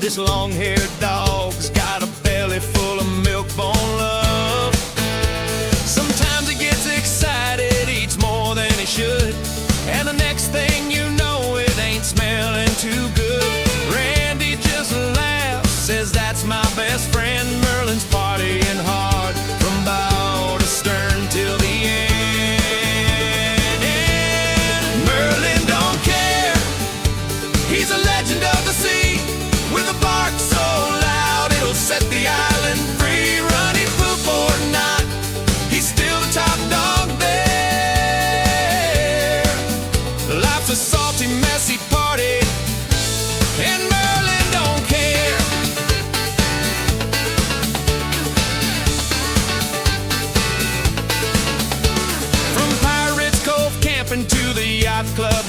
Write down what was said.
This long-haired dog's got a belly full of milk-bone love. Sometimes he gets excited, eats more than he should, and the next thing you know, it ain't smelling too good. Randy just laughs, says that's my best friend. Merlin's partying hard from bow to stern till the end. And Merlin don't care, he's a legend of the sea, with a bark so loud it'll set the island free. Running poop or not, he's still the top dog there. Life's a salty, messy party, and Merlin don't care. From Pirates Cove camping to the yacht club